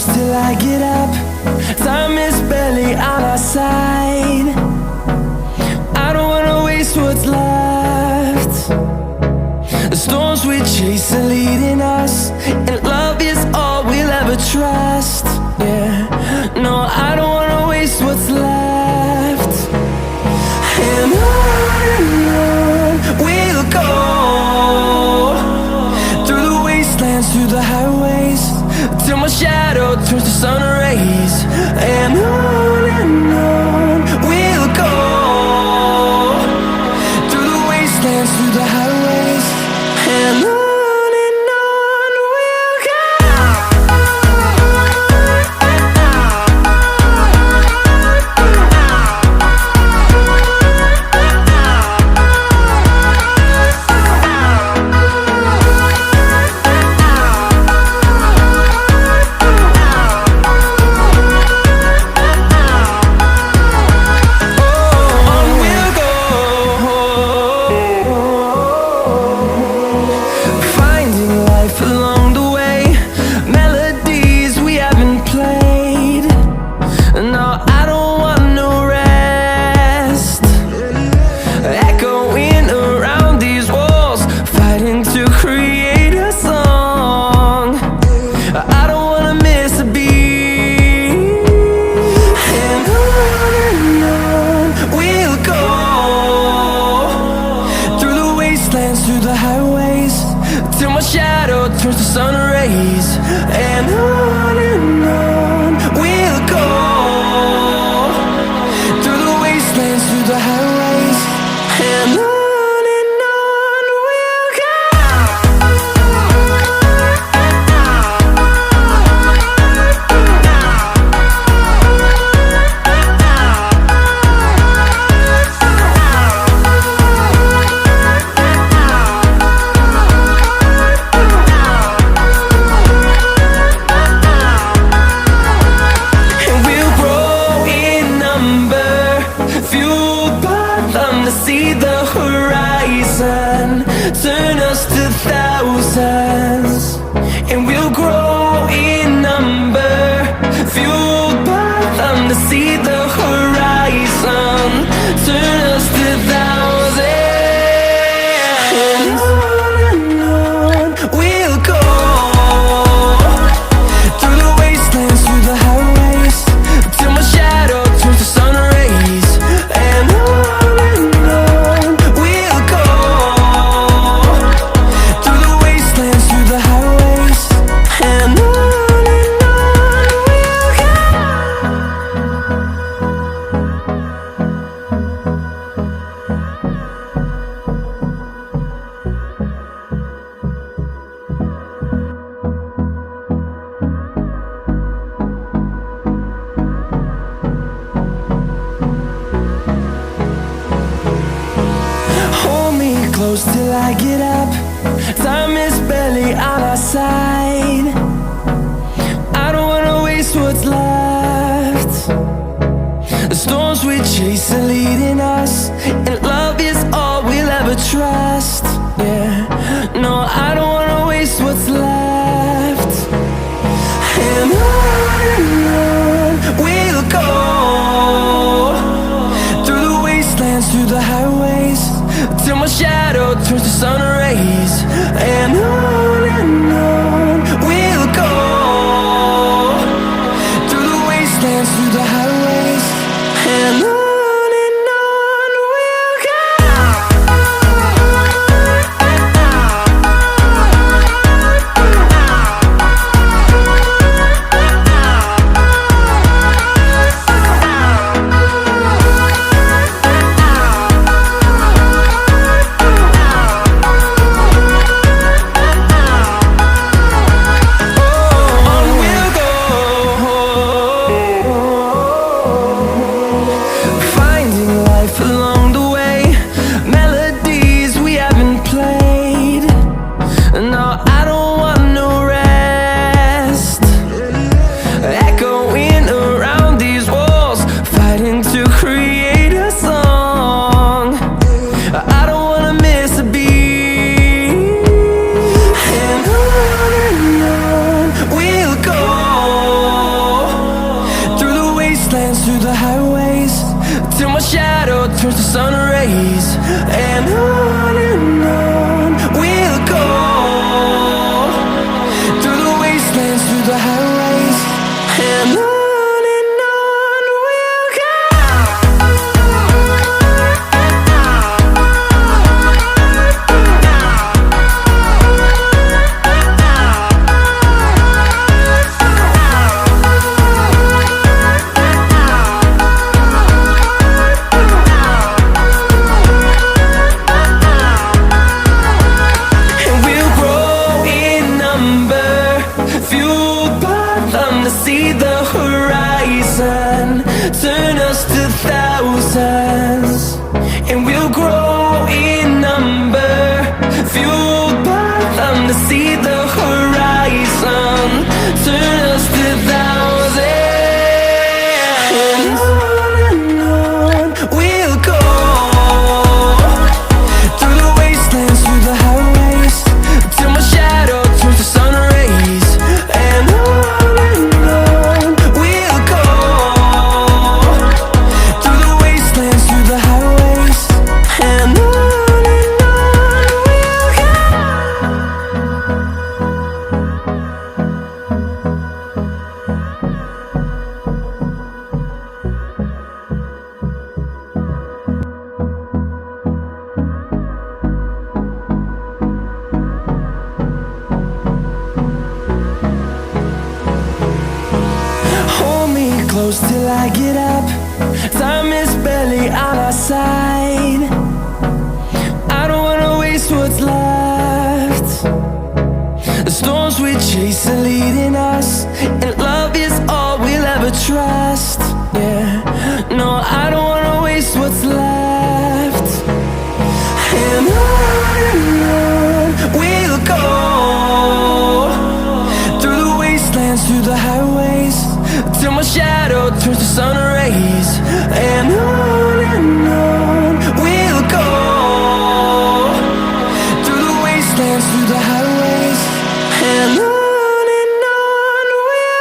close till I get up. Time is barely on our side. I don't wanna waste what's left. The storms we chase are leading us, and love is all we'll ever trust. Yeah, no, I don't wanna waste what's left. And on we'll go, through the wastelands, through the highways, till my shadow turns to sun rays. And on we'll go, through the wastelands, through the highways, and on we'll go. Through the highways, till my shadow turns to sun rays. And on we'll go, through the wastelands, through the highways, and on we'll go. See the horizon, turn us to thousands, and we'll grow in number, fueled by them to see the horizon, turn us to thousands. And on we'll go, through the wastelands, through the highways, till my shadow turns to sun rays. And close till I get up. Time is barely on our side. I don't wanna waste what's left. The storms we chase are leading us, and love is all we'll ever trust. Yeah, no, I don't wanna waste what's left. And on we'll go, through the wastelands, through the highways, till my shadow turns to sun rays. And on we'll go, through the wastelands, through the highways, and on we'll go. wastelands, through the highways, till my shadow turns to sun rays. And on we'll go, through the wastelands, through the highways, and on we'll go. See the horizon turn us to thousands, and we'll grow in number, fueled by them to see the horizon turn us to thousands. And on we'll go, through the wastelands, through the highways, till my shadow turns to sun rays. And close till I get up. Time is barely on our side. I don't wanna waste what's left. The storms we chase are leading us, and love is all we'll ever trust. Yeah, no, I don't wanna waste what's left. And on we'll go, through the wastelands, through the highways, till my shadow turns to sun rays. And on we'll go, through the wastelands, through the highways, and on we'll go.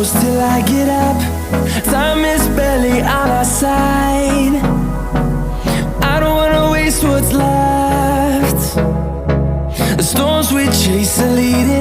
close till I get up. Time is barely on our side. I don't wanna waste what's left. The storms we chase are leading